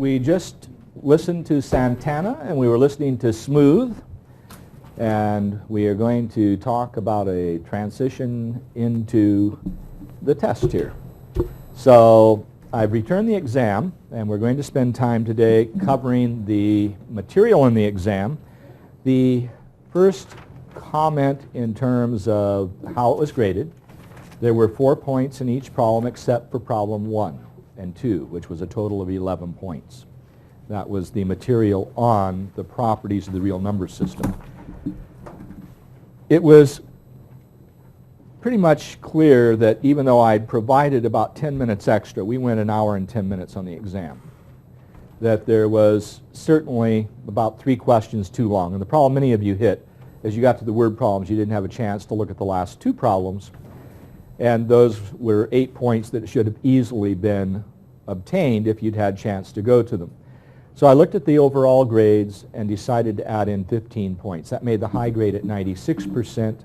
we just listened to Santana and we were listening to Smooth, and we are going to talk about a transition into the test here. So I've returned the exam, and we're going to spend time today covering the material in the exam. The first comment in terms of how it was graded: there were 4 points in each problem except for problem 1 and 2, which was a total of 11 points. That was the material on the properties of the real number system. It was pretty much clear that even though I'd provided about 10 minutes extra, we went an hour and 10 minutes on the exam, that there was certainly about 3 questions too long. And the problem many of you hit, as you got to the word problems, you didn't have a chance to look at the last 2 problems. And those were 8 points that should have easily been obtained if you'd had a chance to go to them. So I looked at the overall grades and decided to add in 15 points. That made the high grade at 96%.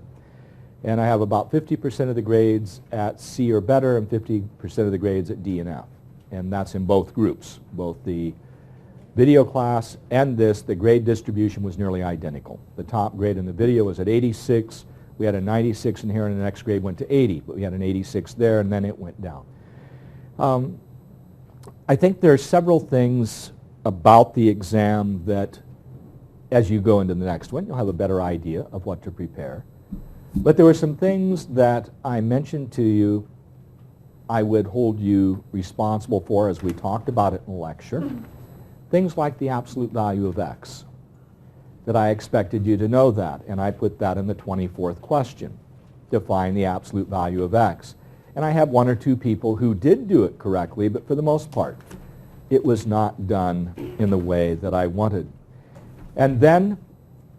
And I have about 50% of the grades at C or better and 50% of the grades at D and F. And that's in both groups, both the video class and this. The grade distribution was nearly identical. The top grade in the video was at 86. We had a 96 in here, and the next grade went to 80, but we had an 86 there, and then it went down. I think there are several things about the exam that, as you go into the next one, you'll have a better idea of what to prepare. But there were some things that I mentioned to you I would hold you responsible for, as we talked about it in the lecture. Things like the absolute value of x, that I expected you to know that, and I put that in the 24th question. Define the absolute value of x. And I have 1 or 2 people who did do it correctly, but for the most part, it was not done in the way that I wanted. And then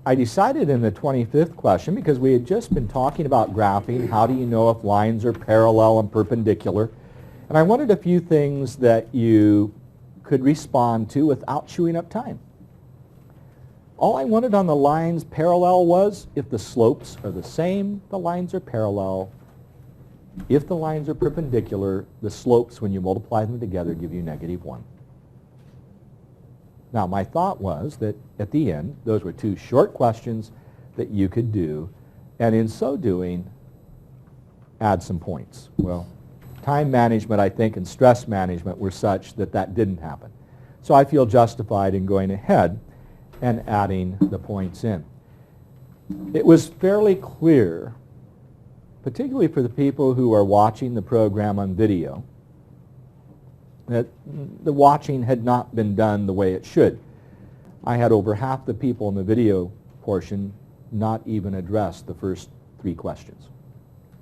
I decided in the 25th question, because we had just been talking about graphing, how do you know if lines are parallel and perpendicular? And I wanted a few things that you could respond to without chewing up time. All I wanted on the lines parallel was if the slopes are the same, the lines are parallel. If the lines are perpendicular, the slopes, when you multiply them together, give you -1. Now, my thought was that at the end, those were 2 short questions that you could do, and in so doing, add some points. Well, time management, I think, and stress management were such that that didn't happen. So I feel justified in going ahead and adding the points in. It was fairly clear, particularly for the people who are watching the program on video, that the watching had not been done the way it should. I had over half the people in the video portion not even address the first 3 questions.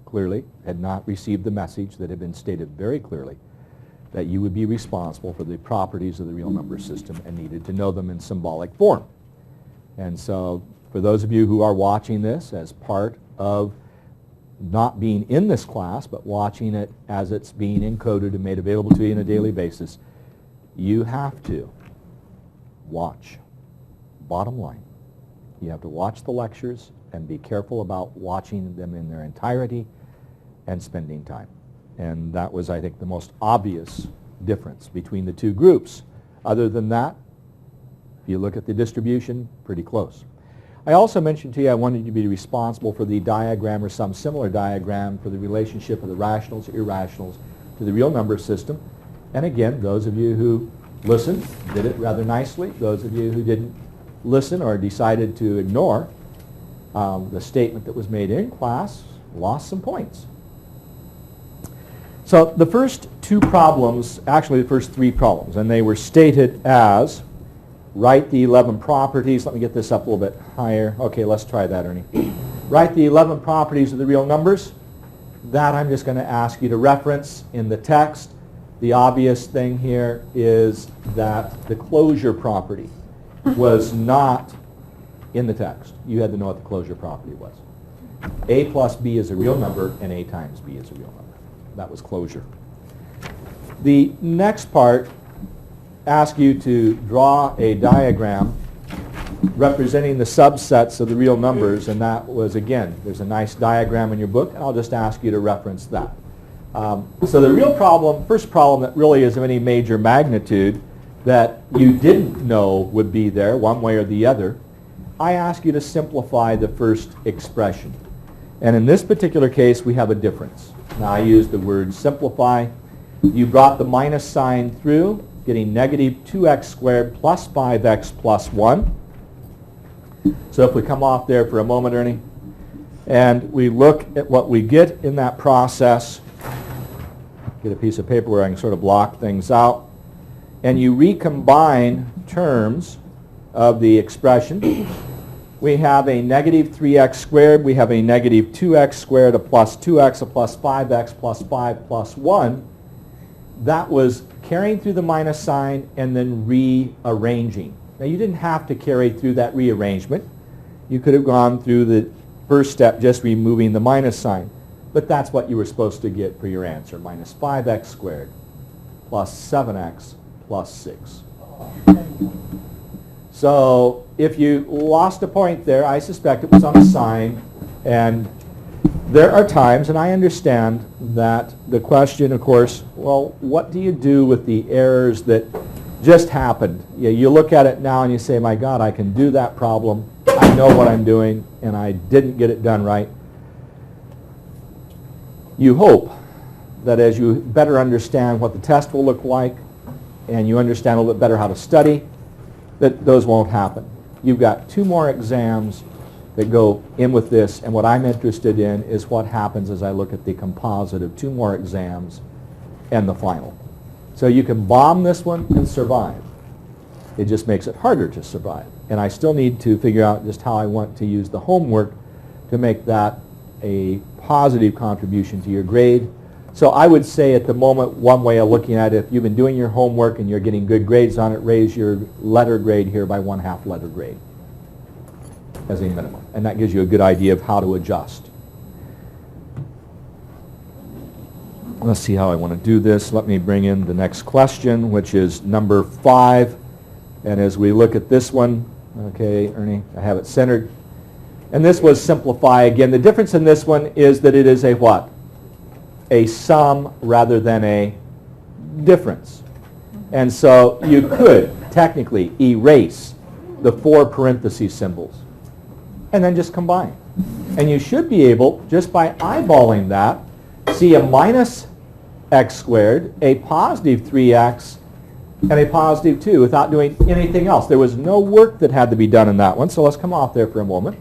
Clearly had not received the message that had been stated very clearly, that you would be responsible for the properties of the real number system and needed to know them in symbolic form. And so for those of you who are watching this as part of not being in this class, but watching it as it's being encoded and made available to you on a daily basis, you have to watch. Bottom line, you have to watch the lectures and be careful about watching them in their entirety and spending time. And that was, I think, the most obvious difference between the 2 groups. Other than that, if you look at the distribution, pretty close. I also mentioned to you I wanted you to be responsible for the diagram or some similar diagram for the relationship of the rationals, irrationals to the real number system. And again, those of you who listened did it rather nicely. Those of you who didn't listen or decided to ignore the statement that was made in class lost some points. So the first 2 problems, actually the first 3 problems, and they were stated as write the 11 properties. Let me get this up a little bit higher. Okay, let's try that, Ernie. Write the 11 properties of the real numbers. That I'm just going to ask you to reference in the text. The obvious thing here is that the closure property was not in the text. You had to know what the closure property was. A plus B is a real number, and A times B is a real number. That was closure. The next part asks you to draw a diagram representing the subsets of the real numbers, and that was, again, there's a nice diagram in your book, and I'll just ask you to reference that. So the real problem, first problem that really is of any major magnitude that you didn't know would be there one way or the other, I ask you to simplify the first expression. And in this particular case, we have a difference. Now, I use the word simplify. You brought the minus sign through, getting negative 2x squared plus 5x plus 1. So if we come off there for a moment, Ernie, and we look at what we get in that process, get a piece of paper where I can sort of block things out, and you recombine terms of the expression. We have a negative 3x squared, we have a negative 2x squared, a plus 2x, a plus 5x, plus 5, plus 1. That was carrying through the minus sign and then rearranging. Now, you didn't have to carry through that rearrangement. You could have gone through the first step just removing the minus sign. But that's what you were supposed to get for your answer, minus 5x squared plus 7x plus 6. So if you lost a point there, I suspect it was on the sign. And there are times, and I understand that the question, of course, well, what do you do with the errors that just happened? You look at it now and you say, my God, I can do that problem. I know what I'm doing, and I didn't get it done right. You hope that as you better understand what the test will look like, and you understand a little bit better how to study, that those won't happen. You've got 2 more exams that go in with this, and what I'm interested in is what happens as I look at the composite of 2 more exams and the final. So you can bomb this one and survive. It just makes it harder to survive. And I still need to figure out just how I want to use the homework to make that a positive contribution to your grade. So I would say at the moment, one way of looking at it, if you've been doing your homework and you're getting good grades on it, raise your letter grade here by 1/2 letter grade as a minimum. And that gives you a good idea of how to adjust. Let's see how I want to do this. Let me bring in the next question, which is number 5. And as we look at this one, okay, Ernie, I have it centered. And this was simplify again. The difference in this one is that it is a what? A sum rather than a difference. And so you could technically erase the 4 parentheses symbols and then just combine. And you should be able, just by eyeballing that, see a minus x squared, a positive 3x, and a positive 2 without doing anything else. There was no work that had to be done in that one, so let's come off there for a moment.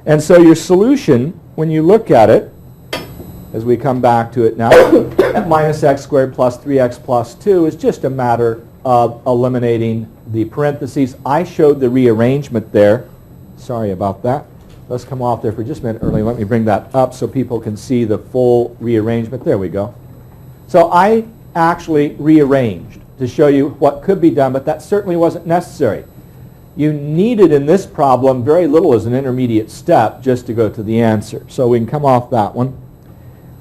And so your solution, when you look at it, as we come back to it now, at minus x squared plus 3x plus 2 is just a matter of eliminating the parentheses. I showed the rearrangement there. Sorry about that. Let's come off there for just a minute early. Let me bring that up so people can see the full rearrangement. There we go. So I actually rearranged to show you what could be done, but that certainly wasn't necessary. You needed in this problem very little as an intermediate step just to go to the answer. So we can come off that one.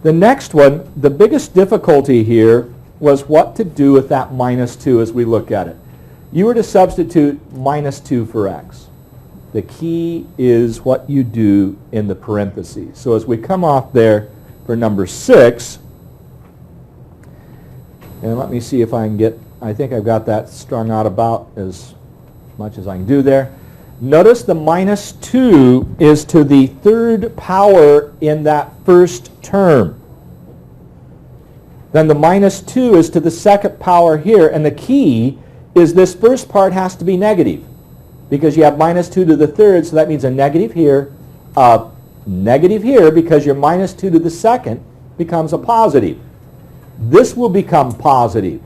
The next one, the biggest difficulty here was what to do with that minus 2 as we look at it. You were to substitute minus 2 for x. The key is what you do in the parentheses. So as we come off there for number 6, and let me see if I can get, I think I've got that strung out about as much as I can do there. Notice the minus 2 is to the 3rd power in that first term. Then the minus 2 is to the 2nd power here, and the key is this first part has to be negative because you have minus 2 to the 3rd, so that means a negative here because your minus 2 to the 2nd becomes a positive. This will become positive,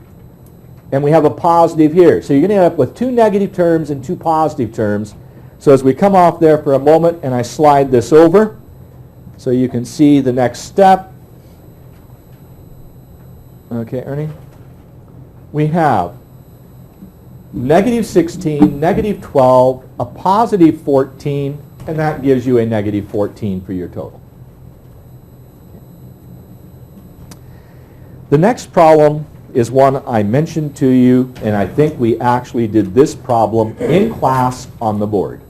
and we have a positive here. So you're going to end up with 2 negative terms and 2 positive terms. So as we come off there for a moment and I slide this over so you can see the next step. Okay, Ernie? We have negative 16, negative 12, a positive 14, and that gives you a negative 14 for your total. The next problem is one I mentioned to you, and I think we actually did this problem in class on the board.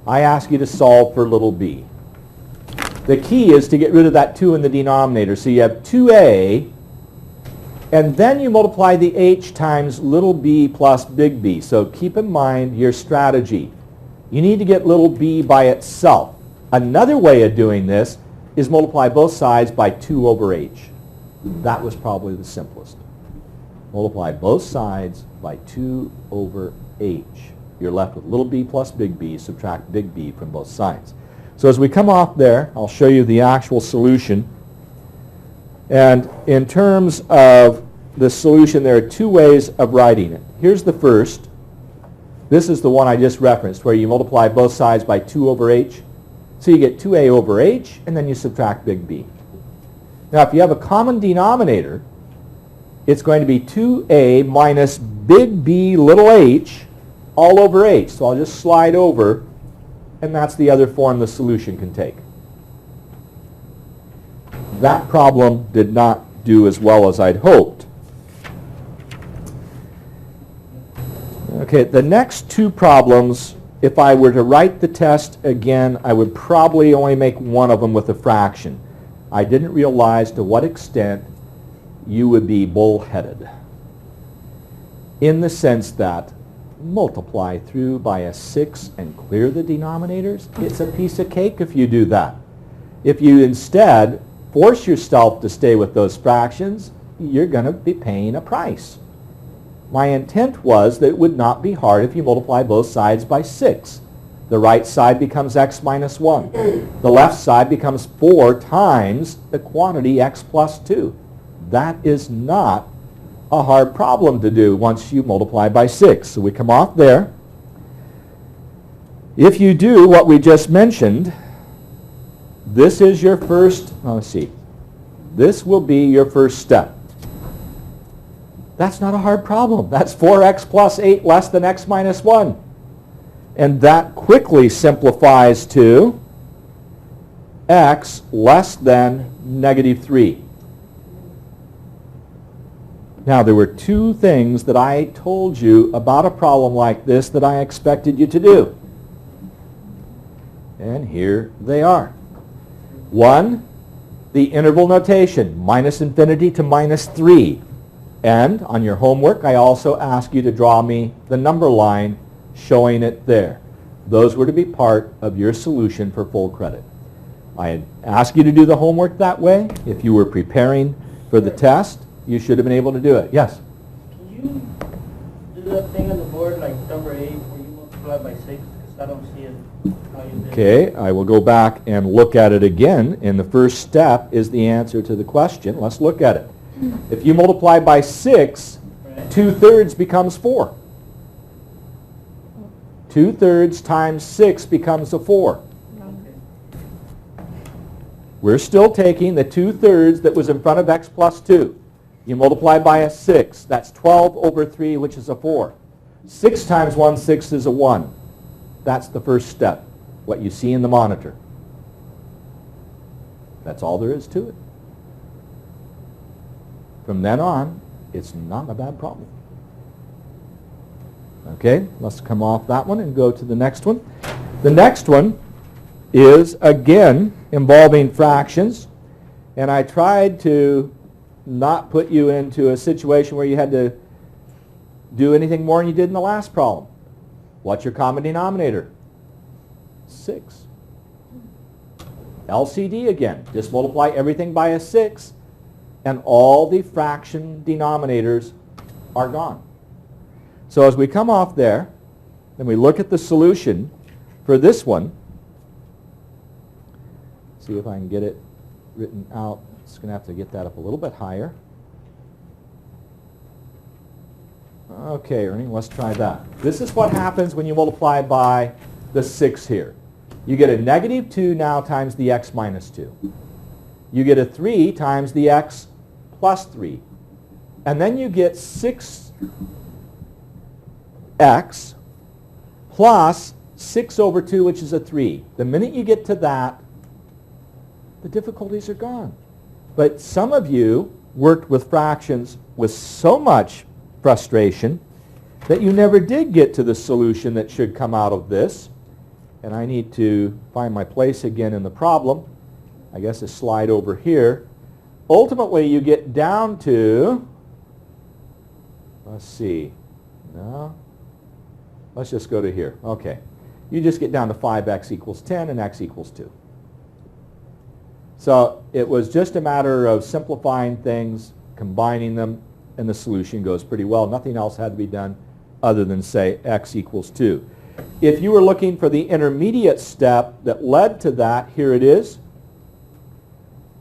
I ask you to solve for little b. The key is to get rid of that 2 in the denominator. So you have 2a And then you multiply the h times little b plus big B. So keep in mind your strategy. You need to get little b by itself. Another way of doing this is multiply both sides by 2 over h. That was probably the simplest. Multiply both sides by 2 over h. You're left with little b plus big B. Subtract big B from both sides. So as we come off there, I'll show you the actual solution. And in terms of the solution, there are two ways of writing it. Here's the first. This is the one I just referenced, where you multiply both sides by 2 over h. So you get 2a over h, and then you subtract big B. Now, if you have a common denominator, it's going to be 2a minus big B little h all over h. So I'll just slide over, and that's the other form the solution can take. That problem did not do as well as I'd hoped. Okay, the next two problems, if I were to write the test again, I would probably only make one of them with a fraction. I didn't realize to what extent you would be bullheaded, in the sense that multiply through by a 6 and clear the denominators. It's a piece of cake if you do that. If you instead force yourself to stay with those fractions, you're going to be paying a price. My intent was that it would not be hard if you multiply both sides by 6. The right side becomes x minus 1. The left side becomes 4 times the quantity x plus 2. That is not a hard problem to do once you multiply by 6. So we come off there. If you do what we just mentioned, this is your first, let's see, this will be your first step. That's not a hard problem. That's 4x plus 8 less than x minus 1. And that quickly simplifies to x less than negative 3. Now, there were two things that I told you about a problem like this that I expected you to do. And here they are. One, the interval notation, minus infinity to minus 3. And on your homework, I also asked you to draw me the number line showing it there. Those were to be part of your solution for full credit. I had asked you to do the homework that way. If you were preparing for the test, you should have been able to do it. Yes? Can you do that thing on the board, like number 8, where you multiply by 6? Because I don't see it how you did. Okay, I will go back and look at it again. And the first step is the answer to the question. Let's look at it. If you multiply by 6, right, 2/3 becomes 4. 2/3 times 6 becomes a 4. Okay. We're still taking the 2/3 that was in front of x plus 2. You multiply by a 6. That's 12 over 3, which is a 4. 6 times 1/6 is a 1. That's the first step, what you see in the monitor. That's all there is to it. From then on, it's not a bad problem. Okay, let's come off that one and go to the next one. The next one is, again, involving fractions. And I tried to not put you into a situation where you had to do anything more than you did in the last problem. What's your common denominator? 6. LCD again. Just multiply everything by a 6. And all the fraction denominators are gone. So as we come off there, and we look at the solution for this one, see if I can get it written out. It's going to have to get that up a little bit higher. Okay, Ernie, let's try that. This is what happens when you multiply by the 6 here. You get a negative 2 now times the x minus 2. You get a 3 times the x plus 3. And then you get 6x plus 6 over 2, which is a 3. The minute you get to that, the difficulties are gone. But some of you worked with fractions with so much frustration that you never did get to the solution that should come out of this. And I need to find my place again in the problem. I guess a slide over here. Ultimately, you get down to let's see. No. Let's just go to here. Okay. You just get down to 5x equals 10 and x equals 2. So it was just a matter of simplifying things, combining them, and the solution goes pretty well. Nothing else had to be done other than say x equals 2. If you were looking for the intermediate step that led to that, here it is.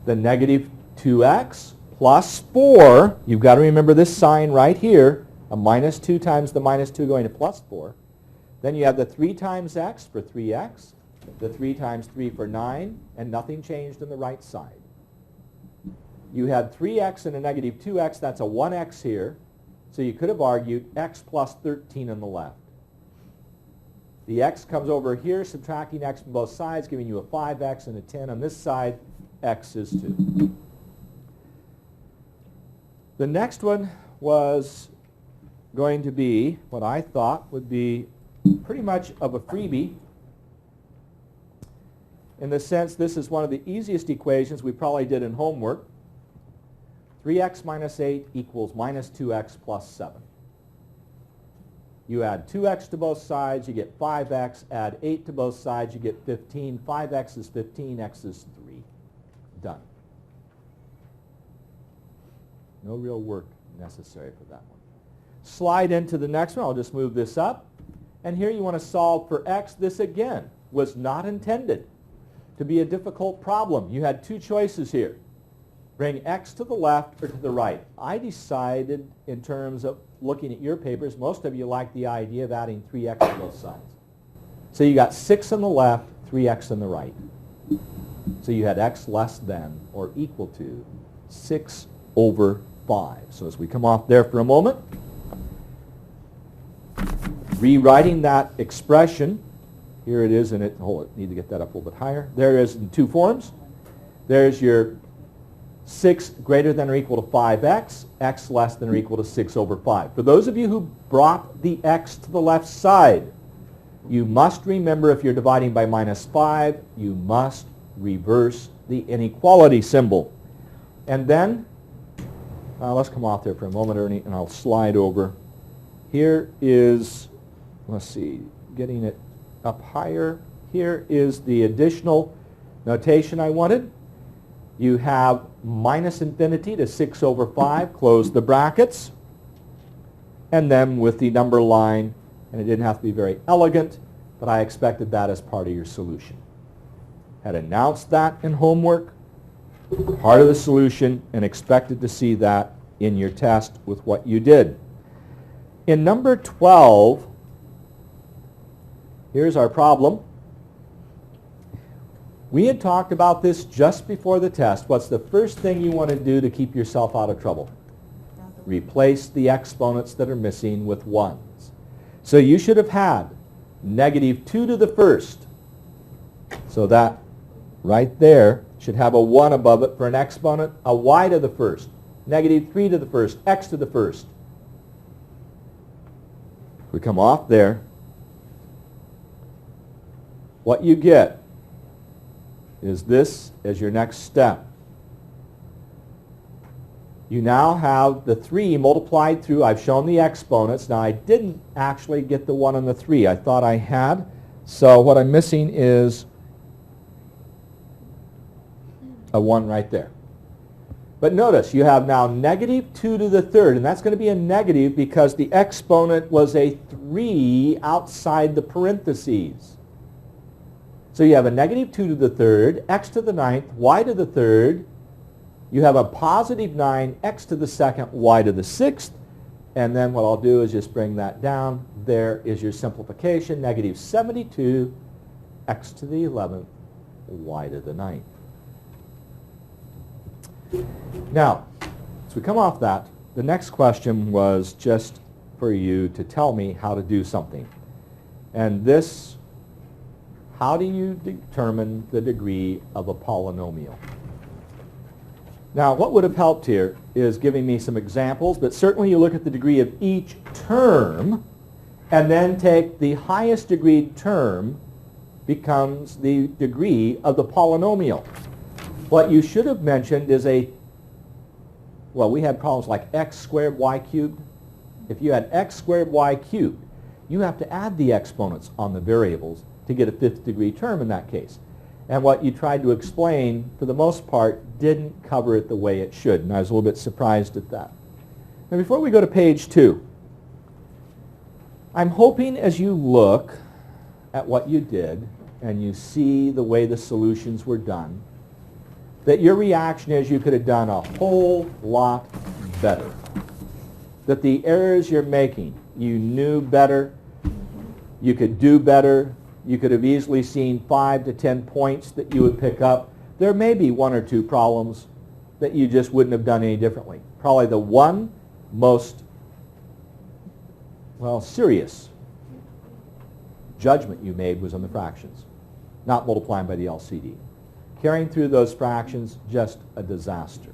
The negative 2x plus 4. You've got to remember this sign right here, a minus 2 times the minus 2 going to plus 4. Then you have the 3 times x for 3x, the 3 times 3 for 9, and nothing changed on the right side. You had 3x and a negative 2x, that's a 1x here. So you could have argued x plus 13 on the left. The x comes over here, subtracting x from both sides, giving you a 5x and a 10 on this side. X is 2. The next one was going to be what I thought would be pretty much of a freebie, in the sense this is one of the easiest equations we probably did in homework. 3x minus 8 equals minus 2x plus 7. You add 2x to both sides, you get 5x. Add 8 to both sides, you get 15. 5x is 15, x is 3. Done. No real work necessary for that one. Slide into the next one. I'll just move this up. And here you want to solve for x. This, again, was not intended to be a difficult problem. You had two choices here. Bring x to the left or to the right. I decided, in terms of looking at your papers, most of you like the idea of adding 3x to both sides. So you got 6 on the left, 3x on the right. So you had x less than or equal to 6 over 5. So as we come off there for a moment, rewriting that expression, here it is in it, hold it, need to get that up a little bit higher. There it is in two forms. There's your 6 greater than or equal to 5x, x less than or equal to 6 over 5. For those of you who brought the x to the left side, you must remember, if you're dividing by minus 5, you must reverse the inequality symbol. And then, let's come off there for a moment, Ernie, and I'll slide over. Here is, let's see, getting it up higher. Here is the additional notation I wanted. You have minus infinity to 6 over 5, close the brackets, and then with the number line, and it didn't have to be very elegant, but I expected that as part of your solution. Had announced that in homework, part of the solution, and expected to see that in your test with what you did. In number 12, here's our problem. We had talked about this just before the test. What's the first thing you want to do to keep yourself out of trouble? Replace the exponents that are missing with 1s. So you should have had negative 2 to the first. So that right there should have a 1 above it for an exponent, a y to the first, negative 3 to the first, x to the first. We come off there. What you get is this as your next step. You now have the 3 multiplied through, I've shown the exponents. Now I didn't actually get the 1 on the 3. I thought I had. So what I'm missing is a 1 right there. But notice you have now negative 2 to the third, and that's going to be a negative because the exponent was a 3 outside the parentheses. So you have a negative 2 to the third, x to the ninth, y to the third. You have a positive 9, x to the second, y to the sixth. And then what I'll do is just bring that down. There is your simplification, negative 72, x to the 11th, y to the ninth. Now, as we come off that, the next question was just for you to tell me how to do something. And this, how do you determine the degree of a polynomial? Now, what would have helped here is giving me some examples, but certainly you look at the degree of each term, and then take the highest degree term becomes the degree of the polynomial. What you should have mentioned is well, we had problems like x squared, y cubed. If you had x squared y cubed, you have to add the exponents on the variables to get a fifth degree term in that case. And what you tried to explain, for the most part, didn't cover it the way it should, and I was a little bit surprised at that. Now before we go to page 2, I'm hoping as you look at what you did and you see the way the solutions were done, that your reaction is you could have done a whole lot better. That the errors you're making, you knew better, you could do better, you could have easily seen 5 to 10 points that you would pick up. There may be 1 or 2 problems that you just wouldn't have done any differently. Probably the one most, well, serious judgment you made was on the fractions, not multiplying by the LCD. Carrying through those fractions, just a disaster.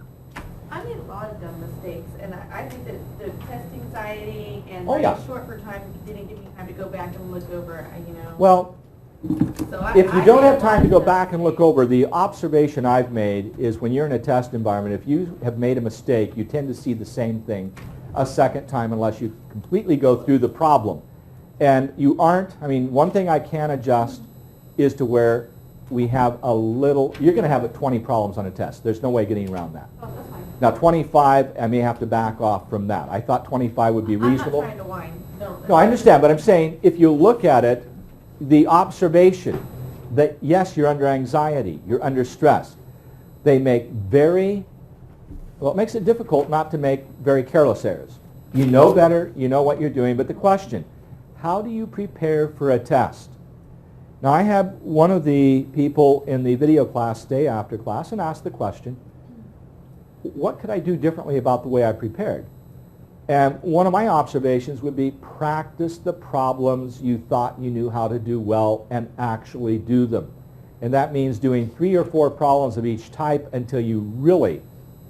I made a lot of dumb mistakes, and I think that the test anxiety and Oh, yeah. short for time didn't give me time to go back and look over, you know. Well, So if you I don't made a have time lot to of go dumb back and look mistakes. over, the observation I've made is when you're in a test environment, if you have made a mistake, you tend to see the same thing a second time unless you completely go through the problem. And you aren't, I mean, one thing I can adjust is to where we have a little, you're going to have 20 problems on a test. There's no way getting around that. Oh, that's fine. Now 25, I may have to back off from that. I thought 25 would be reasonable. I'm not trying to whine. No, I understand, but I'm saying if you look at it, the observation that yes, you're under anxiety, you're under stress, they make very, well, it makes it difficult not to make very careless errors. You know better, you know what you're doing, but the question, how do you prepare for a test? Now I had one of the people in the video class stay after class and ask the question, what could I do differently about the way I prepared? And one of my observations would be practice the problems you thought you knew how to do well and actually do them. And that means doing 3 or 4 problems of each type until you really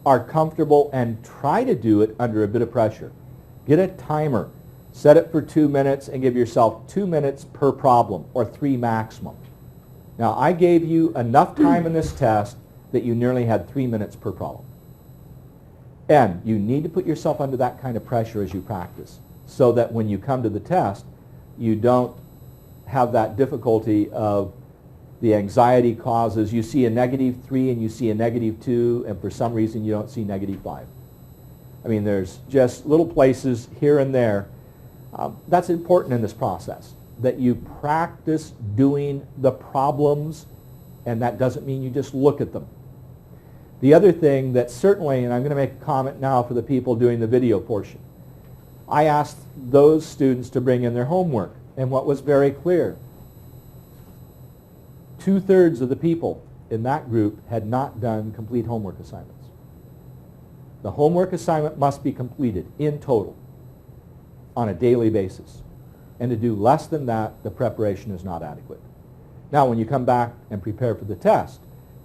are comfortable and try to do it under a bit of pressure. Get a timer, set it for 2 minutes and give yourself 2 minutes per problem or 3 maximum. Now I gave you enough time in this test that you nearly had 3 minutes per problem. And you need to put yourself under that kind of pressure as you practice so that when you come to the test, you don't have that difficulty of the anxiety causes. You see a -3 and you see a -2 and for some reason you don't see -5. I mean, there's just little places here and there. That's important in this process, that you practice doing the problems, and that doesn't mean you just look at them. The other thing that certainly, and I'm going to make a comment now for the people doing the video portion, I asked those students to bring in their homework, and what was very clear, 2/3 of the people in that group had not done complete homework assignments. The homework assignment must be completed in total on a daily basis, and to do less than that, the preparation is not adequate. Now, when you come back and prepare for the test,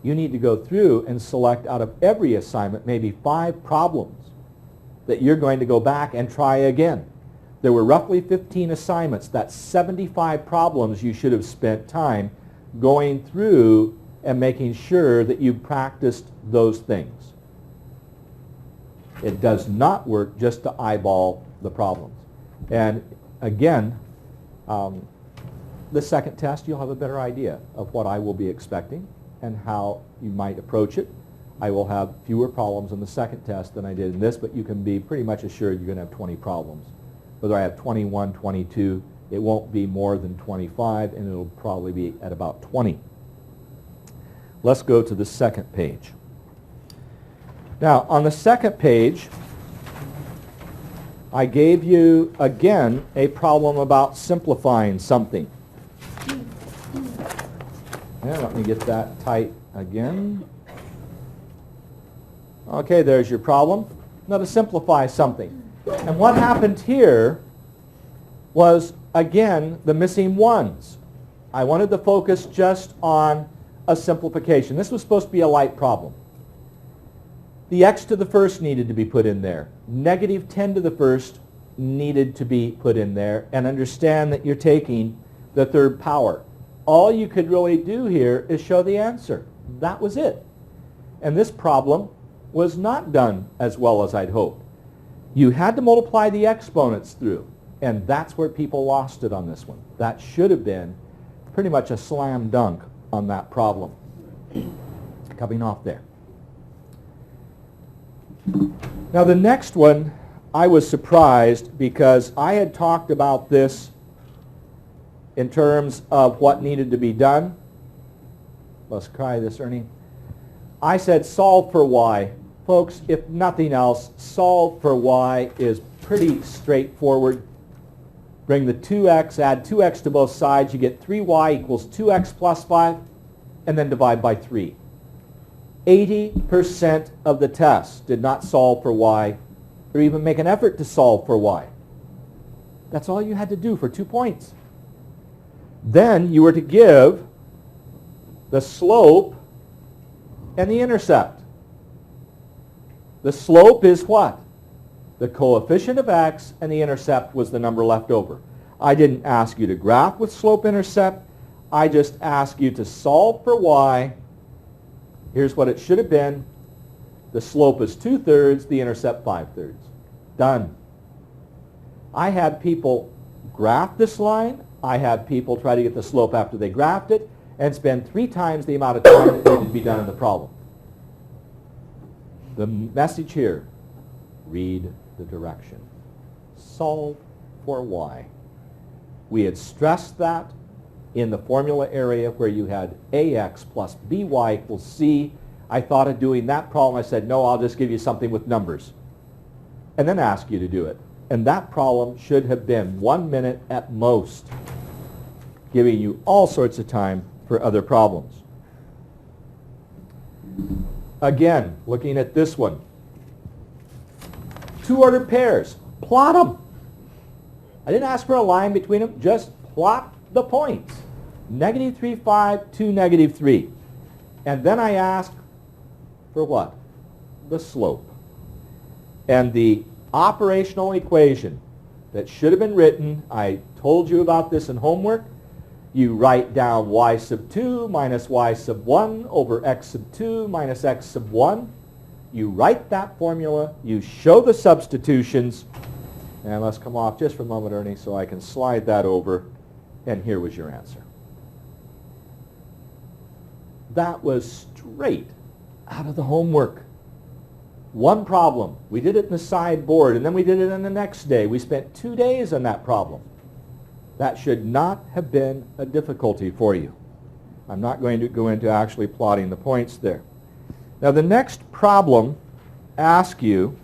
you need to go through and select out of every assignment maybe 5 problems that you're going to go back and try again. There were roughly 15 assignments. That's 75 problems you should have spent time going through and making sure that you practiced those things. It does not work just to eyeball the problems. And again, the second test, you'll have a better idea of what I will be expecting and how you might approach it. I will have fewer problems in the second test than I did in this, but you can be pretty much assured you're going to have 20 problems. Whether I have 21, 22, it won't be more than 25, and it'll probably be at about 20. Let's go to the second page. Now, on the second page, I gave you, again, a problem about simplifying something. And let me get that tight again. Okay, there's your problem. Now to simplify something. And what happened here was, again, the missing ones. I wanted to focus just on a simplification. This was supposed to be a light problem. The x to the first needed to be put in there. -10 to the first needed to be put in there. And understand that you're taking the third power. All you could really do here is show the answer. That was it. And this problem was not done as well as I'd hoped. You had to multiply the exponents through, and that's where people lost it on this one. That should have been pretty much a slam dunk on that problem. Coming off there. Now the next one, I was surprised because I had talked about this in terms of what needed to be done. Let's try this, Ernie. I said solve for y. Folks, if nothing else, solve for y is pretty straightforward. Bring the 2x, add 2x to both sides, you get 3y equals 2x plus 5, and then divide by 3. 80% of the tests did not solve for y or even make an effort to solve for y. That's all you had to do for 2 points. Then you were to give the slope and the intercept. The slope is what? The coefficient of x, and the intercept was the number left over. I didn't ask you to graph with slope-intercept. I just asked you to solve for y. Here's what it should have been. The slope is 2/3, the intercept 5/3. Done. I had people graph this line. I had people try to get the slope after they graphed it and spend 3 times the amount of time that needed to be done in the problem. The message here, read the direction. Solve for y. We had stressed that in the formula area where you had ax plus by equals c. I thought of doing that problem. I said, no, I'll just give you something with numbers and then ask you to do it. And that problem should have been 1 minute at most, giving you all sorts of time for other problems. Again, looking at this one. 2 ordered pairs. Plot them. I didn't ask for a line between them. Just plot the points. -3, 5, 2, -3. And then I asked for what? The slope. And the operational equation that should have been written, I told you about this in homework. You write down y sub 2 minus y sub 1 over x sub 2 minus x sub 1. You write that formula, you show the substitutions, and let's come off just for a moment, Ernie, so I can slide that over, and here was your answer. That was straight out of the homework. One problem. We did it in the sideboard, and then we did it on the next day. We spent 2 days on that problem. That should not have been a difficulty for you. I'm not going to go into actually plotting the points there. Now the next problem asks you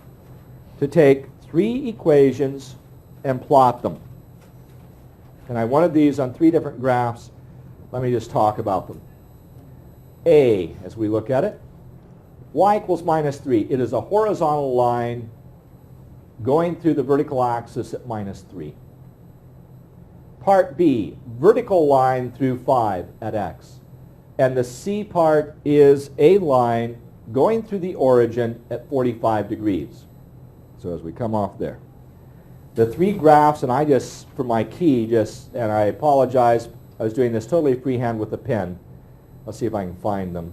to take 3 equations and plot them. And I wanted these on 3 different graphs. Let me just talk about them. A, as we look at it, y equals -3. It is a horizontal line going through the vertical axis at -3. Part B, vertical line through 5 at x. And the C part is a line going through the origin at 45 degrees. So as we come off there. The 3 graphs, and I just, for my key, and I apologize, I was doing this totally freehand with a pen. Let's see if I can find them.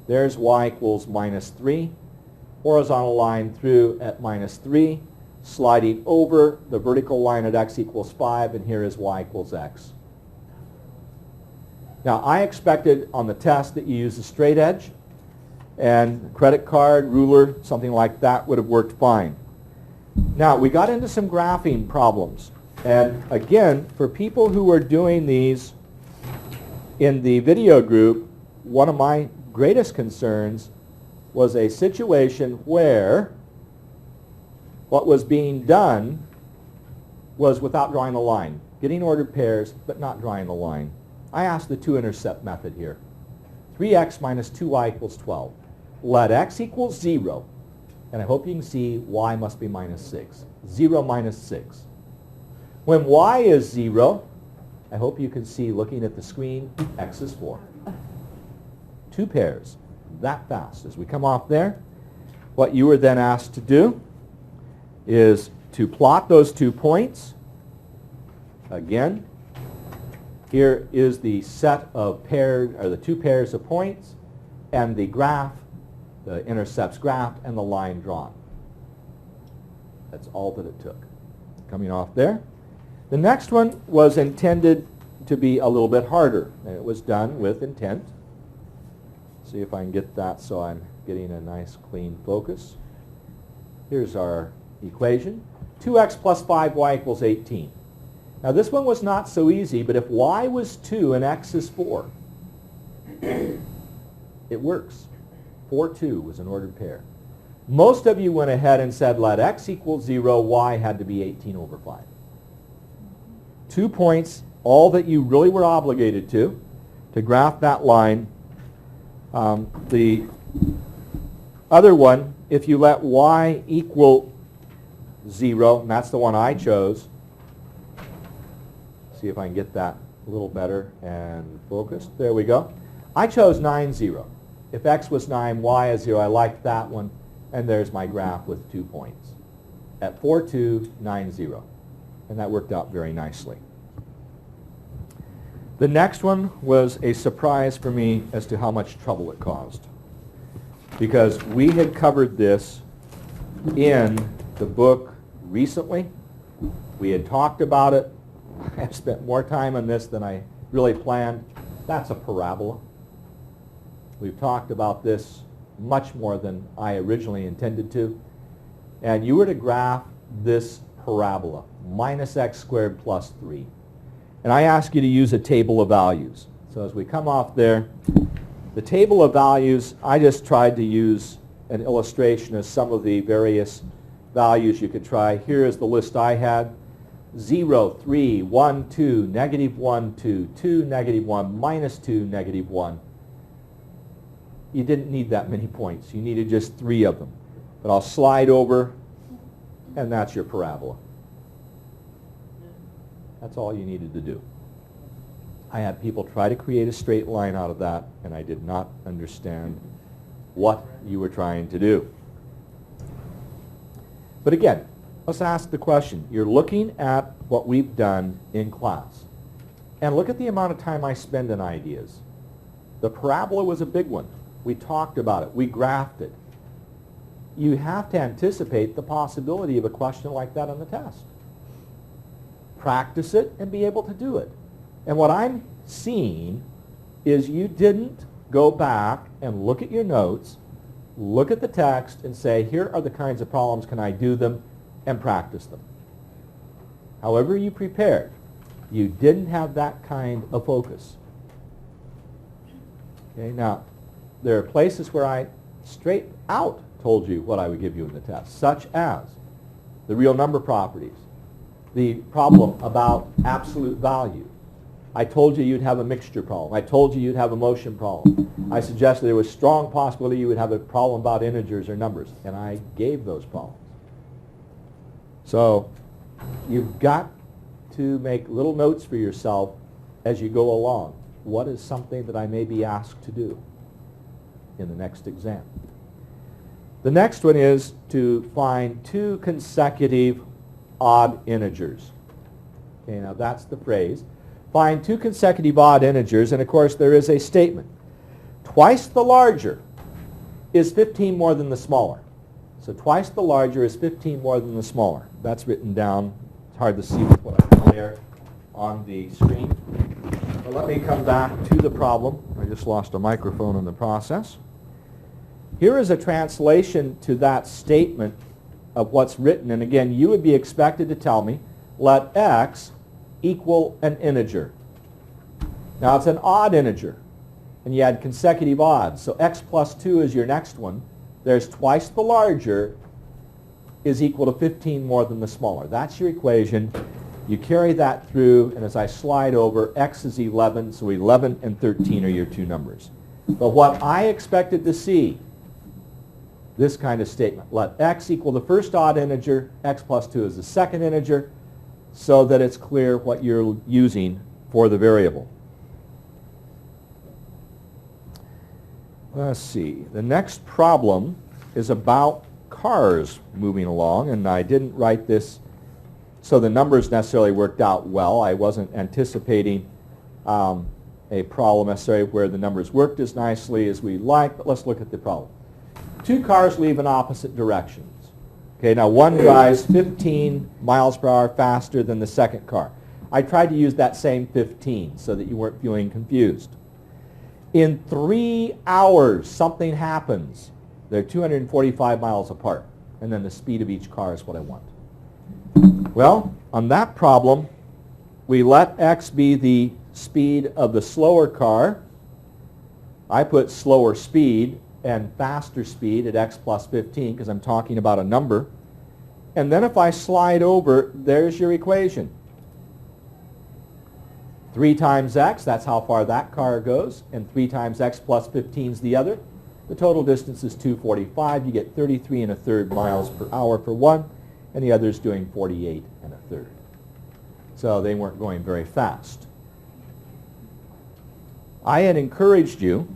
There's y equals -3, horizontal line through at -3, sliding over the vertical line at x equals 5, and here is y equals x. Now, I expected on the test that you use a straight edge, and credit card, ruler, something like that would have worked fine. Now, we got into some graphing problems. And again, for people who are doing these in the video group, one of my greatest concerns was a situation where what was being done was without drawing a line, getting ordered pairs, but not drawing a line. I asked the 2-intercept method here. 3x minus 2y equals 12. Let x equal 0, and I hope you can see y must be -6. 0 minus 6. When y is 0, I hope you can see, looking at the screen, x is 4. 2 pairs, that fast. As we come off there, what you were then asked to do is to plot those 2 points. Again, here is the set of pairs, or the 2 pairs of points, and the graph, the intercepts graphed, and the line drawn. That's all that it took. Coming off there. The next one was intended to be a little bit harder, and it was done with intent. See if I can get that so I'm getting a nice clean focus. Here's our equation. 2x plus 5y equals 18. Now this one was not so easy, but if y was 2 and x is 4, it works. 4, 2 was an ordered pair. Most of you went ahead and said let x equal 0, y had to be 18 over 5. 2 points, all that you really were obligated to graph that line. The other one, if you let y equal 0, and that's the one I chose. See if I can get that a little better and focused. There we go. I chose 9, 0. If x was 9, y is 0, I liked that one. And there's my graph with 2 points. At 4, 2, 9, 0. And that worked out very nicely. The next one was a surprise for me as to how much trouble it caused. Because we had covered this in the book recently. We had talked about it. I've spent more time on this than I really planned. That's a parabola. We've talked about this much more than I originally intended to. And you were to graph this parabola, minus x squared plus 3. And I ask you to use a table of values. So as we come off there, the table of values, I just tried to use an illustration of some of the various values you could try. Here is the list I had. 0, 3, 1, 2, negative 1, 2, 2, negative 1, minus 2, negative 1. You didn't need that many points. You needed just 3 of them. But I'll slide over, and that's your parabola. That's all you needed to do. I had people try to create a straight line out of that, and I did not understand what you were trying to do. But again, let's ask the question. You're looking at what we've done in class. And look at the amount of time I spend on ideas. The parabola was a big one. We talked about it. We graphed it. You have to anticipate the possibility of a question like that on the test. Practice it and be able to do it. And what I'm seeing is you didn't go back and look at your notes, look at the text, and say, here are the kinds of problems, can I do them, and practice them. However you prepared, you didn't have that kind of focus. Okay, now, there are places where I straight out told you what I would give you in the test, such as the real number properties, the problem about absolute value. I told you you'd have a mixture problem. I told you you'd have a motion problem. I suggested there was strong possibility you would have a problem about integers or numbers, and I gave those problems. So you've got to make little notes for yourself as you go along. What is something that I may be asked to do in the next exam? The next one is to find 2 consecutive odd integers. Okay, now that's the phrase. Find 2 consecutive odd integers, and of course there is a statement. Twice the larger is 15 more than the smaller. So twice the larger is 15 more than the smaller. That's written down. It's hard to see with what I have there on the screen. But let me come back to the problem. I just lost a microphone in the process. Here is a translation to that statement of what's written. And again, you would be expected to tell me, let x equal an integer. Now it's an odd integer, and you had consecutive odds. So x plus 2 is your next one. There's twice the larger is equal to 15 more than the smaller. That's your equation. You carry that through, and as I slide over, x is 11, so 11 and 13 are your 2 numbers. But what I expected to see, this kind of statement, let x equal the first odd integer, x plus 2 is the second integer, so that it's clear what you're using for the variable. Let's see. The next problem is about cars moving along, and I didn't write this so the numbers necessarily worked out well. I wasn't anticipating a problem necessarily where the numbers worked as nicely as we like, but let's look at the problem. 2 cars leave in opposite directions. Okay, now one drives 15 miles per hour faster than the second car. I tried to use that same 15 so that you weren't feeling confused. In 3 hours, something happens. They're 245 miles apart, and then the speed of each car is what I want. Well, on that problem, we let x be the speed of the slower car. I put slower speed and faster speed at x plus 15 because I'm talking about a number. And then if I slide over, there's your equation. 3 times x, that's how far that car goes, and 3 times x plus 15 is the other. The total distance is 245. You get 33 1/3 miles per hour for one, and the other's doing 48 1/3. So they weren't going very fast. I had encouraged you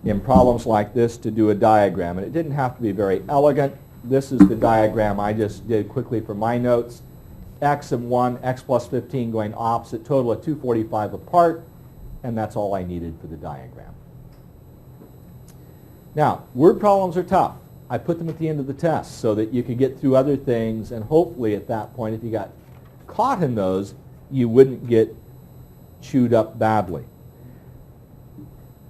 in problems like this to do a diagram, and it didn't have to be very elegant. This is the diagram I just did quickly for my notes. X and 1, x plus 15 going opposite, total of 245 apart, and that's all I needed for the diagram. Now, word problems are tough. I put them at the end of the test so that you could get through other things, and hopefully at that point, if you got caught in those, you wouldn't get chewed up badly.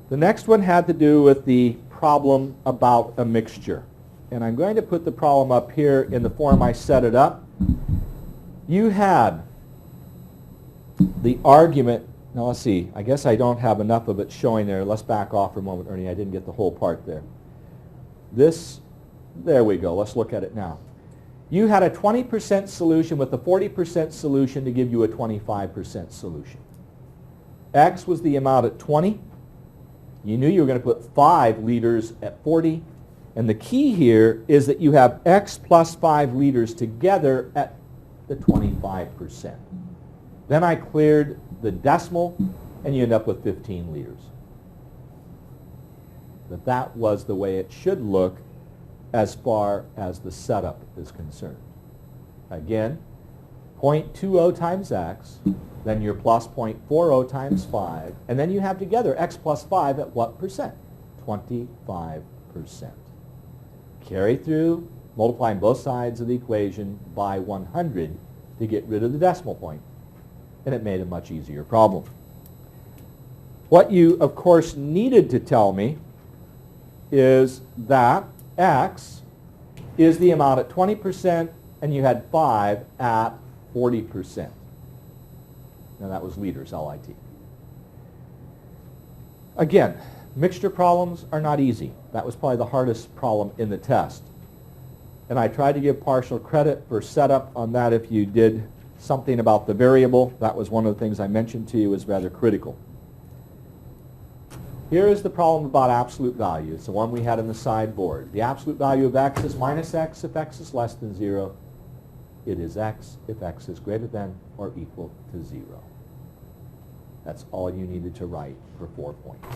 The next one had to do with the problem about a mixture. And I'm going to put the problem up here in the form I set it up. You had the argument. Now let's see. I guess I don't have enough of it showing there. Let's back off for a moment, Ernie. I didn't get the whole part there. There we go. Let's look at it now. You had a 20% solution with a 40% solution to give you a 25% solution. X was the amount at 20. You knew you were going to put 5 liters at 40. And the key here is that you have x plus 5 liters together at the 25%. Then I cleared the decimal, and you end up with 15 liters. But that was the way it should look as far as the setup is concerned. Again, 0.20 times x, then your plus 0.40 times 5, and then you have together x plus 5 at what percent? 25%. Carry through, multiplying both sides of the equation by 100 to get rid of the decimal point, and it made a much easier problem. What you, of course, needed to tell me is that x is the amount at 20%, and you had 5 at 40%. Now that was liters, L-I-T. Again, mixture problems are not easy. That was probably the hardest problem in the test. And I tried to give partial credit for setup on that. If you did something about the variable, that was one of the things I mentioned to you as rather critical. Here is the problem about absolute value. It's the one we had on the sideboard. The absolute value of x is minus x if x is less than 0. It is x if x is greater than or equal to 0. That's all you needed to write for 4 points.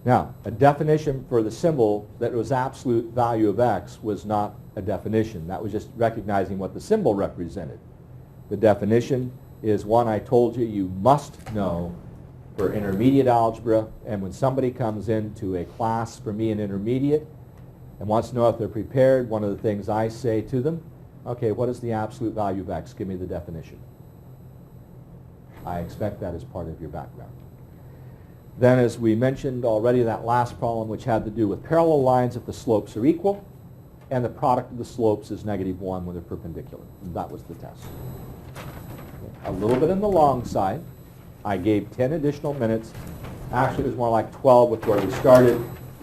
Now, a definition for the symbol that was absolute value of x was not a definition. That was just recognizing what the symbol represented. The definition is one I told you you must know for intermediate algebra, and when somebody comes into a class for me in intermediate and wants to know if they're prepared, one of the things I say to them, okay, what is the absolute value of x? Give me the definition. I expect that as part of your background. Then, as we mentioned already, that last problem, which had to do with parallel lines if the slopes are equal, and the product of the slopes is -1 when they're perpendicular. And that was the test. A little bit on the long side. I gave 10 additional minutes. Actually, it was more like 12 with where we started,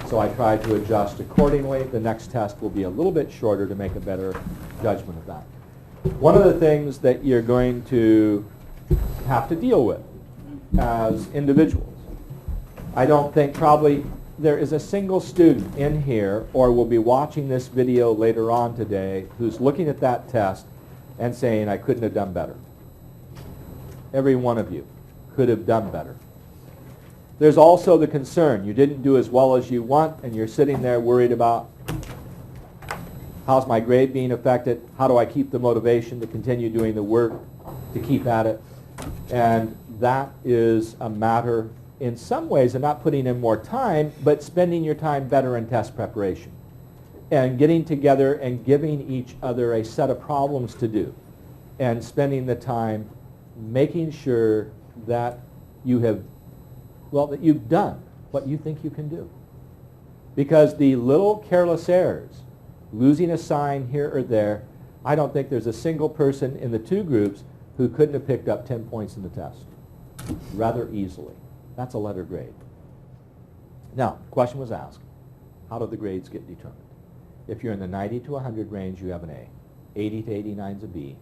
so I tried to adjust accordingly. The next test will be a little bit shorter to make a better judgment of that. One of the things that you're going to have to deal with as individuals, I don't think probably there is a single student in here or will be watching this video later on today who's looking at that test and saying, I couldn't have done better. Every one of you could have done better. There's also the concern you didn't do as well as you want, and you're sitting there worried about how's my grade being affected, how do I keep the motivation to continue doing the work, to keep at it. And that is a matter in some ways of not putting in more time, but spending your time better in test preparation. and getting together and giving each other a set of problems to do and spending the time making sure that you have, well, that you've done what you think you can do. Because the little careless errors, losing a sign here or there, I don't think there's a single person in the two groups who couldn't have picked up 10 points in the test rather easily. That's a letter grade. Now, the question was asked, how do the grades get determined? If you're in the 90 to 100 range, you have an A. 80 to 89 is a B.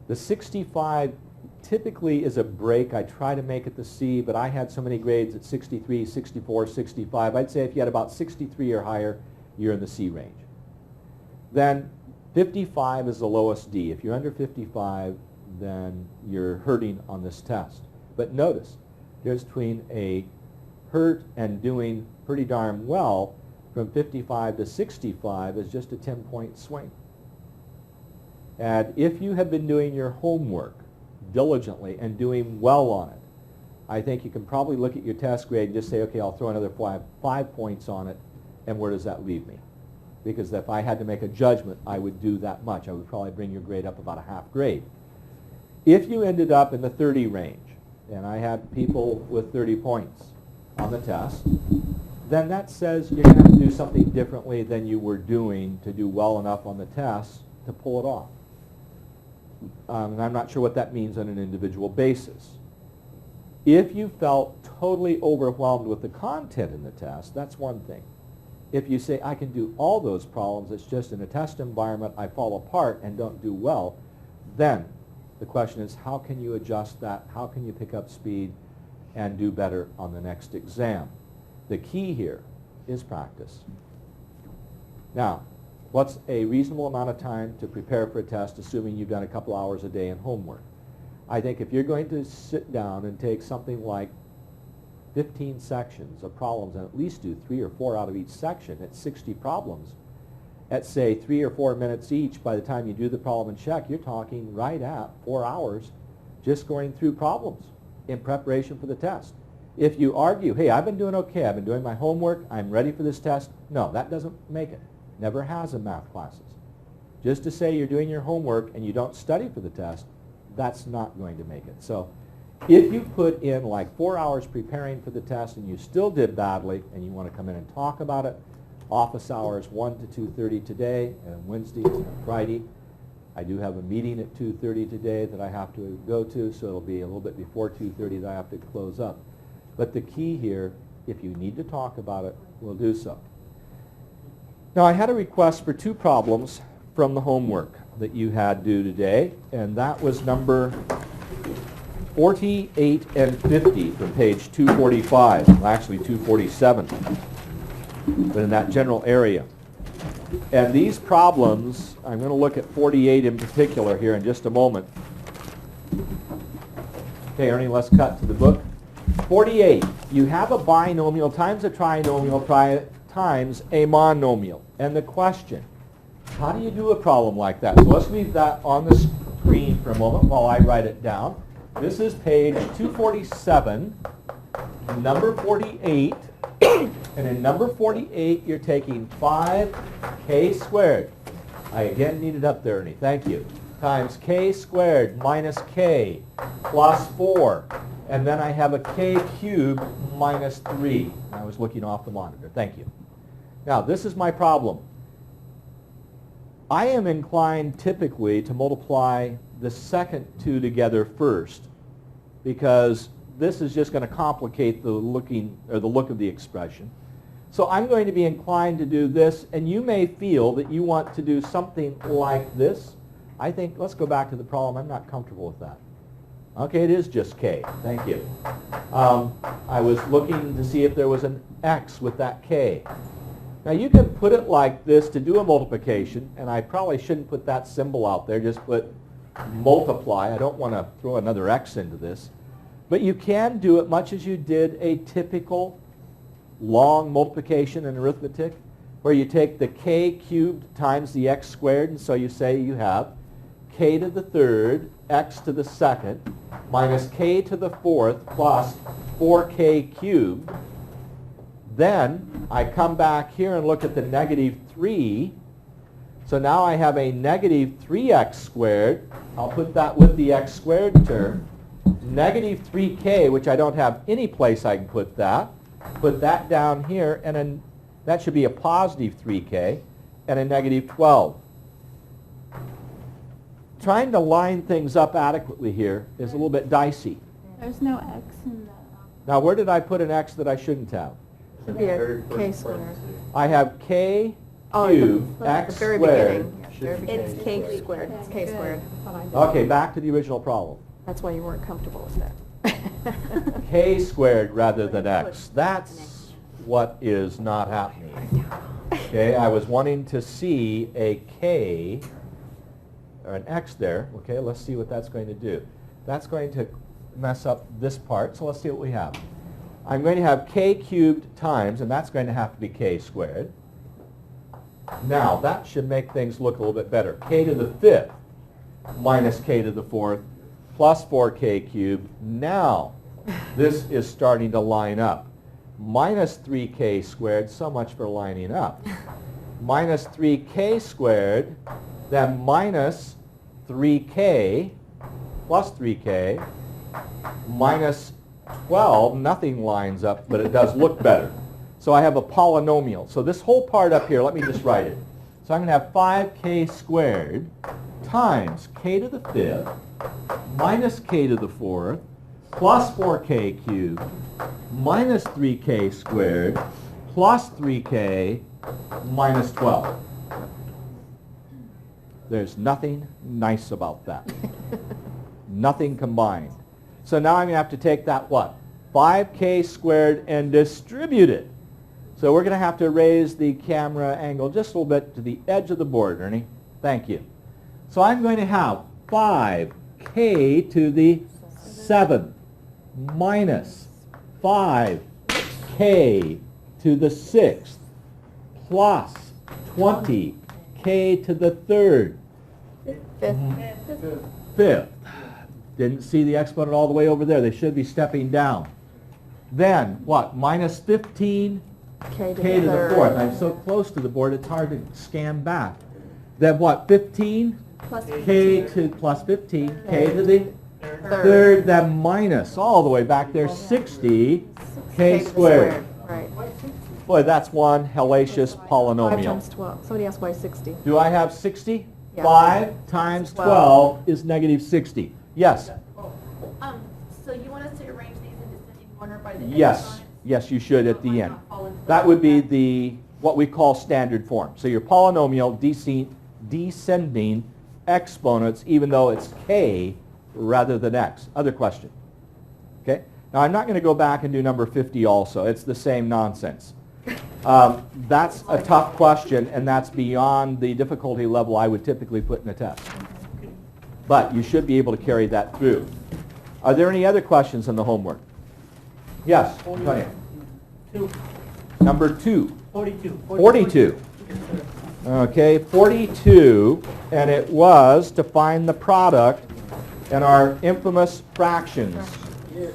The 65 typically is a break. I try to make it the C, but I had so many grades at 63, 64, 65. I'd say if you had about 63 or higher, you're in the C range. Then 55 is the lowest D. If you're under 55, then you're hurting on this test. But notice, there's between a hurt and doing pretty darn well from 55 to 65 is just a 10-point swing. And if you have been doing your homework diligently and doing well on it, I think you can probably look at your test grade and just say, okay, I'll throw another five points on it, and where does that leave me? Because if I had to make a judgment, I would do that much. I would probably bring your grade up about a half grade. If you ended up in the 30 range, and I had people with 30 points on the test, then that says you're going to have to do something differently than you were doing to do well enough on the test to pull it off. And I'm not sure what that means on an individual basis. If you felt totally overwhelmed with the content in the test, that's one thing. If you say, I can do all those problems, it's just in a test environment I fall apart and don't do well, then the question is, how can you adjust that? How can you pick up speed and do better on the next exam? The key here is practice. Now, what's a reasonable amount of time to prepare for a test, assuming you've done a couple hours a day in homework? I think if you're going to sit down and take something like 15 sections of problems and at least do 3 or 4 out of each section at 60 problems, at say 3 or 4 minutes each, by the time you do the problem and check, you're talking right at 4 hours just going through problems in preparation for the test. If you argue, hey, I've been doing okay, I've been doing my homework, I'm ready for this test, no, that doesn't make it. Never has in math classes. Just to say you're doing your homework and you don't study for the test, that's not going to make it. So if you put in like 4 hours preparing for the test and you still did badly and you want to come in and talk about it, office hours 1 to 2:30 today, and Wednesday and Friday. I do have a meeting at 2:30 today that I have to go to, so it'll be a little bit before 2:30 that I have to close up. But the key here, if you need to talk about it, we'll do so. Now, I had a request for 2 problems from the homework that you had due today, and that was number 48 and 50 from page 245, well, actually 247, but in that general area. And these problems, I'm going to look at 48 in particular here in just a moment. Okay, Ernie, let's cut to the book. 48, you have a binomial times a trinomial times a monomial. And the question, how do you do a problem like that? So let's leave that on the screen for a moment while I write it down. This is page 247, number 48. And in number 48, you're taking 5k squared. I again need it up there, Ernie. Thank you. Times k squared minus k plus 4. And then I have a k cubed minus 3. I was looking off the monitor. Thank you. Now, this is my problem. I am inclined typically to multiply the second 2 together first, because this is just going to complicate the look of the expression. So I'm going to be inclined to do this, and you may feel that you want to do something like this. I think, let's go back to the problem. I'm not comfortable with that. Okay, it is just k. Thank you. I was looking to see if there was an x with that k. Now you can put it like this to do a multiplication, and I probably shouldn't put that symbol out there, just put multiply. I don't want to throw another x into this. But you can do it much as you did a typical long multiplication in arithmetic, where you take the k cubed times the x squared, and so you say you have k to the third, x to the second, minus k to the fourth plus 4k cubed. Then I come back here and look at the negative 3. So now I have a negative 3x squared. I'll put that with the x squared term. Negative 3k, which I don't have any place I can put that. Put that down here, and then that should be a positive 3k and a negative 12. Trying to line things up adequately here is a little bit dicey. There's no x in the... Now, where did I put an x that I shouldn't have? Should be a k squared. I have k Oh, cubed the x very squared. beginning. Yeah, very beginning. It's k squared. It's k squared. Okay, back to the original problem. That's why you weren't comfortable with that. K squared rather than x. That's what is not happening. Okay, I was wanting to see a k or an x there. Okay, let's see what that's going to do. That's going to mess up this part, so let's see what we have. I'm going to have k cubed times, and that's going to have to be k squared. Now, that should make things look a little bit better. K to the 5th minus k to the 4th plus 4k cubed. Now, this is starting to line up. Minus 3k squared, so much for lining up. Minus 3k squared, then minus 3k plus 3k minus 12, nothing lines up, but it does look better. So I have a polynomial. So this whole part up here, let me just write it. So I'm going to have 5k squared times k to the 5th minus k to the 4th plus 4k cubed minus 3k squared plus 3k minus 12. There's nothing nice about that. Nothing combined. So now I'm going to have to take that, what? 5k squared and distribute it. So we're going to have to raise the camera angle just a little bit to the edge of the board, Ernie. Thank you. So I'm going to have 5k to the 7th minus 5k to the 6th plus 20k to the 3rd. Fifth. Didn't see the exponent all the way over there. They should be stepping down. Then, what? Minus 15 K to k to the the 4th. third. I'm so close to the board, it's hard to scan back. Then what? 15 Plus k to plus 15 k to the third. 3rd, then minus all the way back there 60 k squared. Right. Boy, that's one hellacious 5 polynomial. times 12. Somebody asked why 60. Do I have 60? Yeah. 5 times 12 is negative 60. Yes. So you want us to arrange these in descending order by the Yes. exponents? Yes, you should at the Might end. not fall into That would be the what we call standard form. So your polynomial descending exponents, even though it's k rather than x. Other question? Okay. Now I'm not going to go back and do number 50 also. It's the same nonsense. That's a tough question, and that's beyond the difficulty level I would typically put in a test. But you should be able to carry that through. Are there any other questions in the homework? Yes, Antonio. 2. Number 2. 42. 42. Yes, sir. Okay, 42, and it was to find the product in our infamous fractions. Yes.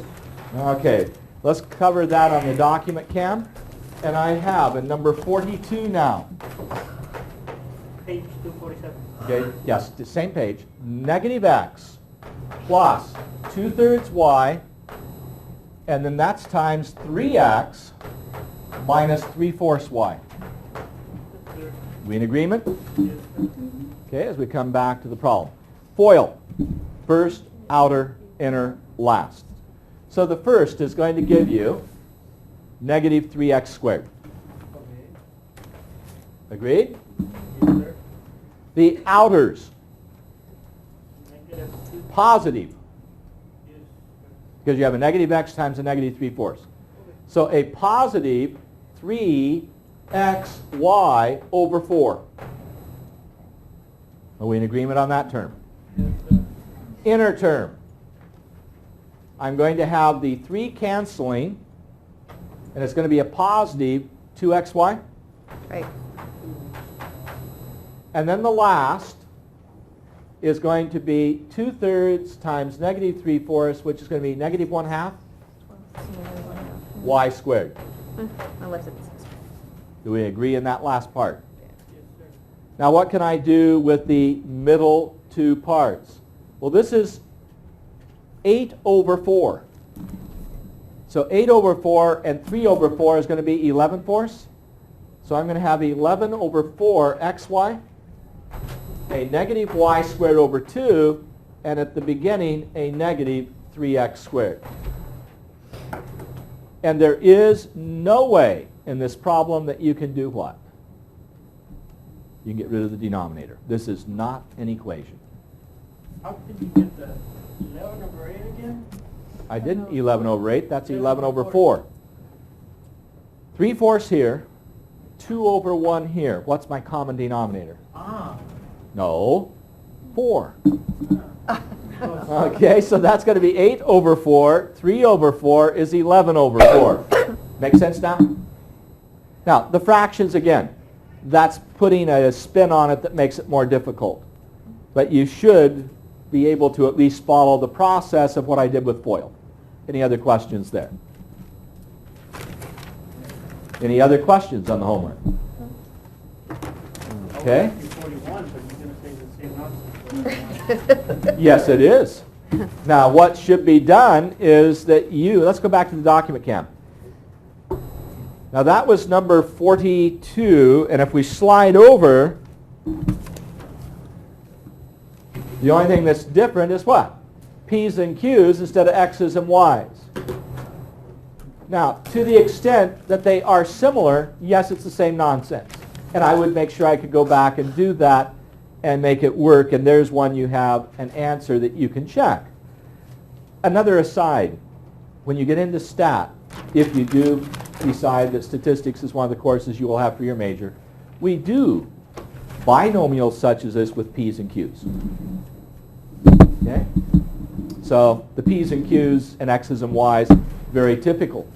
Okay, let's cover that on the document, Cam. And I have in number 42 now. Page 247. Okay, yes, the same page. Negative x plus 2/3 y, and then that's times 3x minus 3/4 y. We in agreement? Okay, as we come back to the problem. FOIL, first, outer, inner, last. So the first is going to give you negative 3x squared. Okay. Agreed? Yes, sir. The outers, Negative 2. positive, Yes. because you have a negative x times a negative 3/4. So a positive 3xy over 4. Are we in agreement on that term? Yes, sir. Inner term. I'm going to have the 3 canceling, and it's going to be a positive 2xy. Right. And then the last is going to be 2/3 times negative 3/4, which is going to be negative 1/2 y squared. Unless it's. Do we agree in that last part? Yes, sir. Now what can I do with the middle two parts? Well, this is 8 over 4. So 8 over 4 and 3 over 4 is going to be 11 fourths. So I'm going to have 11 over 4 xy, a negative y squared over 2, and at the beginning a negative 3x squared. And there is no way in this problem that you can do what? You can get rid of the denominator. This is not an equation. How did you get the 11 over 8 again? I didn't 11 over 8. That's 11 over 4. 3/4 here, 2 over 1 here. What's my common denominator? Ah. No, 4. Okay, so that's going to be 8 over 4. 3 over 4 is 11 over 4. Make sense now? Now, the fractions, again, that's putting a spin on it that makes it more difficult. But you should be able to at least follow the process of what I did with FOIL. Any other questions there? Any other questions on the homework? Okay. I was asking 41, but you're going to say the same answer. Yes, it is. Now, what should be done is that let's go back to the document cam. Now, that was number 42, and if we slide over, the only thing that's different is what? P's and Q's instead of X's and Y's. Now, to the extent that they are similar, yes, it's the same nonsense. And I would make sure I could go back and do that and make it work, and there's one you have an answer that you can check. Another aside, when you get into stat, if you do decide that statistics is one of the courses you will have for your major, we do binomials such as this with P's and Q's. Okay? So the P's and Q's and X's and Y's, very typical.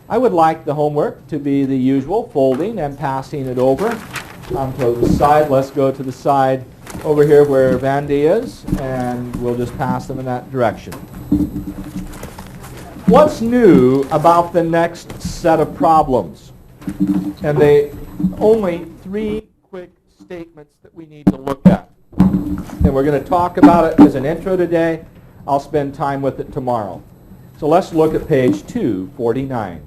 I would like the homework to be the usual, folding and passing it over onto the side. Let's go to the side over here where Vandy is, and we'll just pass them in that direction. What's new about the next set of problems? And only 3 quick statements that we need to look at. And we're going to talk about it as an intro today. I'll spend time with it tomorrow. So let's look at page 249.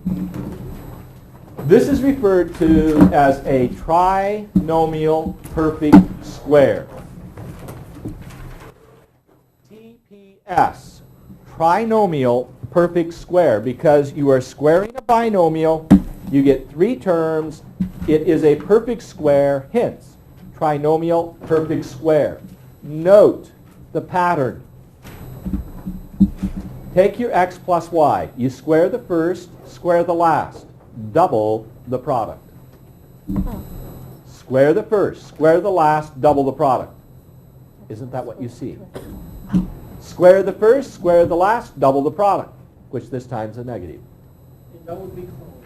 This is referred to as a trinomial perfect square. TPS, trinomial perfect square, because you are squaring a binomial, you get 3 terms, it is a perfect square, hence, trinomial perfect square. Note the pattern. Take your x plus y. You square the first, square the last. Double the product. Square the first, square the last, double the product. Isn't that what you see? Square the first, square the last, double the product, which this time is a negative. And that would be close.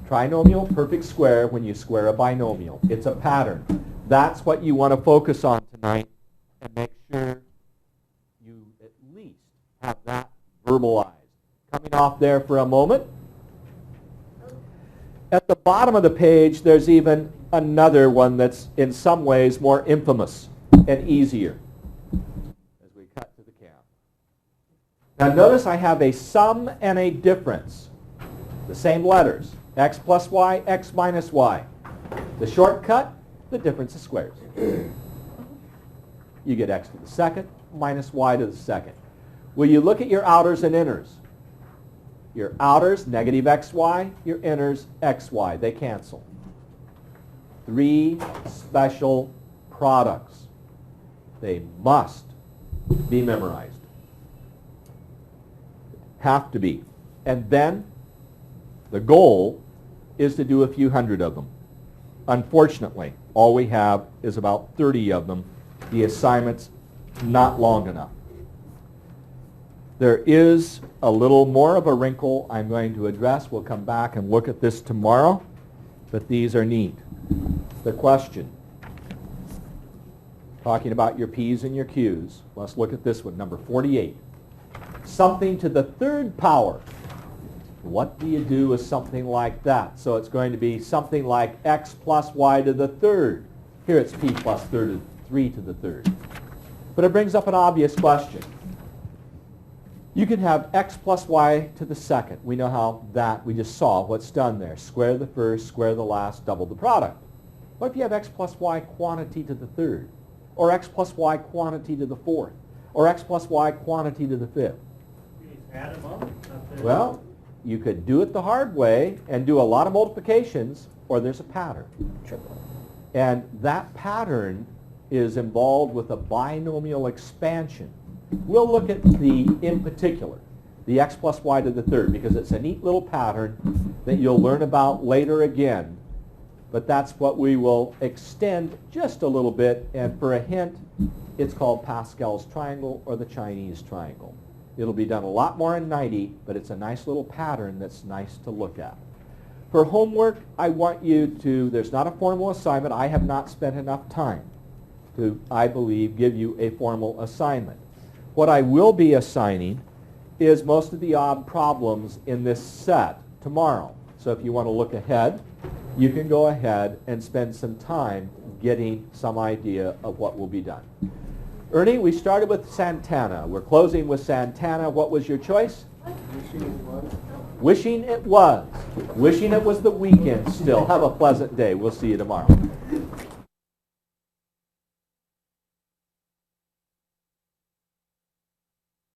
Trinomial perfect square when you square a binomial. It's a pattern. That's what you want to focus on tonight, and make sure you at least have that verbalized. Coming off there for a moment. At the bottom of the page, there's even another one that's in some ways more infamous and easier. As we cut to the cam. Now notice I have a sum and a difference. The same letters. X plus y, x minus y. The shortcut, the difference of squares. You get x to the second minus y to the second. Will you look at your outers and inners? Your outers, negative xy, your inners, xy. They cancel. 3 special products. They must be memorized. Have to be. And then the goal is to do a few hundred of them. Unfortunately, all we have is about 30 of them. The assignment's not long enough. There is a little more of a wrinkle I'm going to address. We'll come back and look at this tomorrow, but these are neat. The question, talking about your P's and your Q's, let's look at this one, number 48. Something to the 3rd power What do you do with something like that? So it's going to be something like x plus y to the third. Here it's p plus 3 to the third. But it brings up an obvious question. You can have x plus y to the second. We know how that, we just saw what's done there. Square the first, square the last, double the product. What if you have x plus y quantity to the third? Or x plus y quantity to the fourth? Or x plus y quantity to the fifth? You just add them up? Not the- Well, you could do it the hard way and do a lot of multiplications, or there's a pattern. And that pattern is involved with a binomial expansion. We'll look at in particular, the x plus y to the third, because it's a neat little pattern that you'll learn about later again. But that's what we will extend just a little bit, and for a hint, it's called Pascal's triangle or the Chinese triangle. It'll be done a lot more in 90, but it's a nice little pattern that's nice to look at. For homework, I want you to, there's not a formal assignment. I have not spent enough time to, I believe, give you a formal assignment. What I will be assigning is most of the odd problems in this set tomorrow. So if you want to look ahead, you can go ahead and spend some time getting some idea of what will be done. Ernie, we started with Santana. We're closing with Santana. What was your choice? Wishing it was. Wishing it was the weekend still. Have a pleasant day. We'll see you tomorrow.